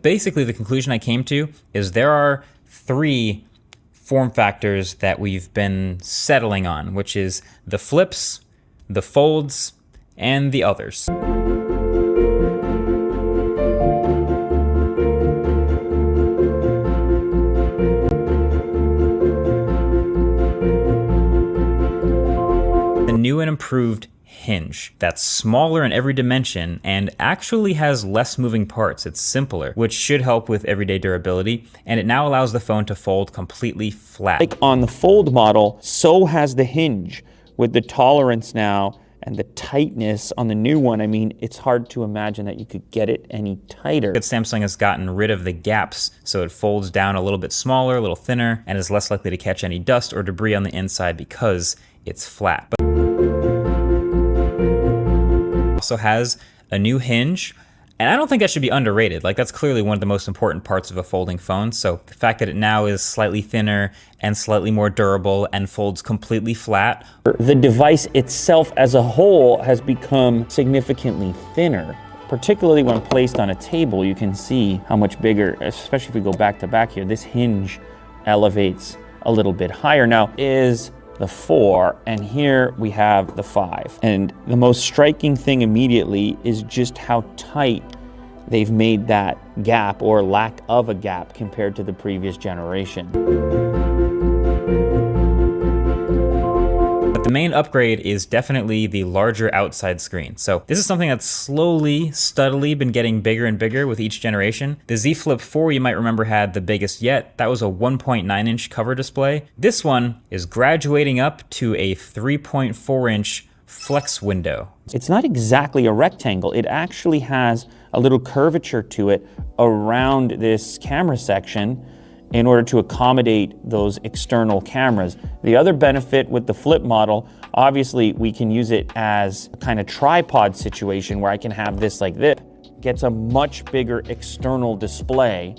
Basically, the conclusion I came to is there are 3 form factors that we've been settling on, which is the flips, the folds, and the others. The new and improved hinge that's smaller in every dimension and actually has less moving parts. It's simpler, which should help with everyday durability, and it now allows the phone to fold completely flat. Like on the Fold model, so has the hinge with the tolerance now and the tightness on the new one. I mean, it's hard to imagine that you could get it any tighter. Samsung has gotten rid of the gaps, so it folds down a little bit smaller, a little thinner, and is less likely to catch any dust or debris on the inside because it's flat. Also has a new hinge, and I don't think that should be underrated. Like, that's clearly one of the most important parts of a folding phone. So the fact that it now is slightly thinner and slightly more durable and folds completely flat. The device itself as a whole has become significantly thinner, particularly when placed on a table. You can see how much bigger, especially if we go back to back here, this hinge elevates a little bit higher. Now is the 4, and here we have the 5. And the most striking thing immediately is just how tight they've made that gap, or lack of a gap, compared to the previous generation. But the main upgrade is definitely the larger outside screen. So this is something that's slowly, steadily been getting bigger and bigger with each generation. The Z Flip4, you might remember, had the biggest yet. That was a 1.9-inch cover display. This one is graduating up to a 3.4-inch flex window. It's not exactly a rectangle. It actually has a little curvature to it around this camera section in order to accommodate those external cameras. The other benefit with the Flip model, obviously we can use it as a kind of tripod situation where I can have this like this. Gets a much bigger external display.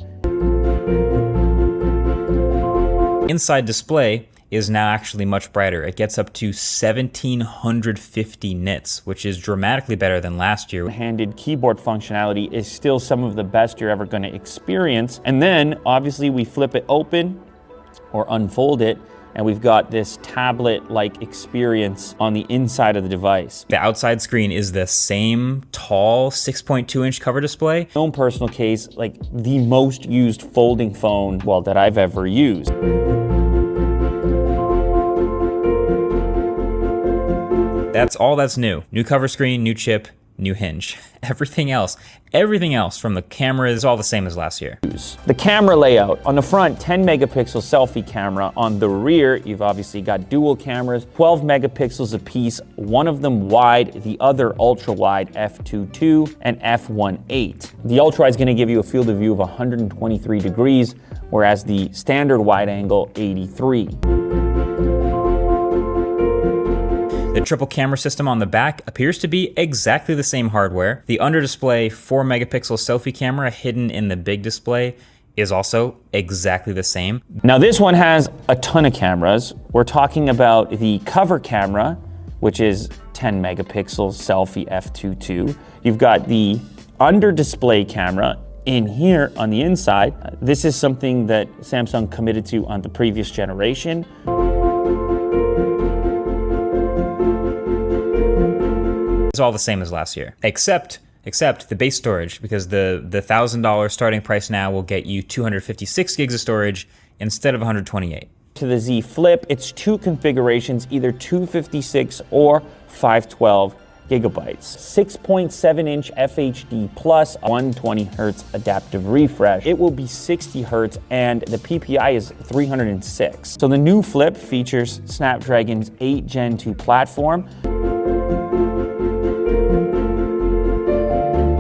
Inside display is now actually much brighter. It gets up to 1750 nits, which is dramatically better than last year. Handed keyboard functionality is still some of the best you're ever going to experience. And then obviously we flip it open or unfold it, and we've got this tablet-like experience on the inside of the device. The outside screen is the same tall 6.2-inch cover display. My own personal case, like the most used folding phone, well, that I've ever used. That's all that's new. New cover screen, new chip, new hinge. Everything else from the camera is all the same as last year. The camera layout. On the front, 10 megapixel selfie camera. On the rear, you've obviously got dual cameras, 12 megapixels apiece, one of them wide, the other ultra wide, f2.2 and f1.8. The ultra wide is going to give you a field of view of 123 degrees, whereas the standard wide angle, 83. The triple camera system on the back appears to be exactly the same hardware. The under display 4 megapixel selfie camera hidden in the big display is also exactly the same. Now this one has a ton of cameras. We're talking about the cover camera, which is 10 megapixels selfie f2.2. You've got the under display camera in here on the inside. This is something that Samsung committed to on the previous generation. It's all the same as last year, except the base storage, because the $1,000 starting price now will get you 256 gigs of storage instead of 128. To the Z Flip, it's 2 configurations, either 256 or 512 gigabytes. 6.7-inch FHD plus 120 Hz adaptive refresh. It will be 60 Hz and the PPI is 306. So the new Flip features Snapdragon's 8 Gen 2 platform.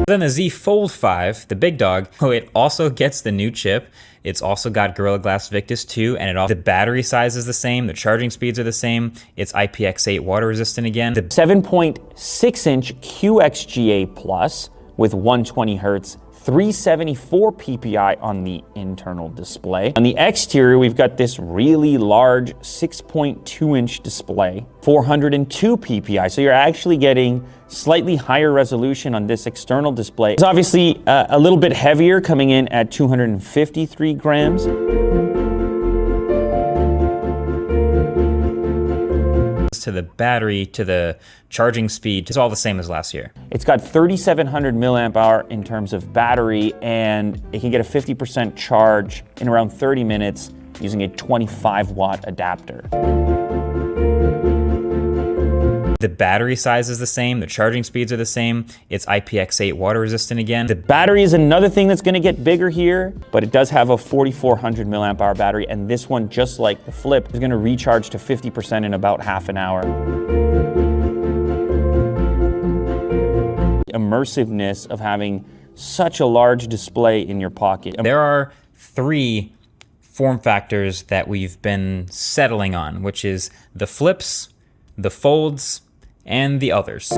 Then the Z Fold5, the big dog, it also gets the new chip. It's also got Gorilla Glass Victus 2, and the battery size is the same, the charging speeds are the same, it's IPX8 water resistant again. The 7.6-inch QXGA Plus with 120 Hz 374 ppi on the internal display. On the exterior, we've got this really large 6.2 inch display, 402 ppi. So you're actually getting slightly higher resolution on this external display. It's obviously a little bit heavier, coming in at 253 grams. To the battery, to the charging speed, it's all the same as last year. It's got 3,700 milliamp hour in terms of battery, and it can get a 50% charge in around 30 minutes using a 25 watt adapter. The battery size is the same, the charging speeds are the same, it's IPX8 water resistant again. The battery is another thing that's gonna get bigger here, but it does have a 4,400 milliamp hour battery, and this one, just like the Flip, is gonna recharge to 50% in about half an hour. Immersiveness of having such a large display in your pocket. There are 3 form factors that we've been settling on, which is the Flips, the Folds, and the others.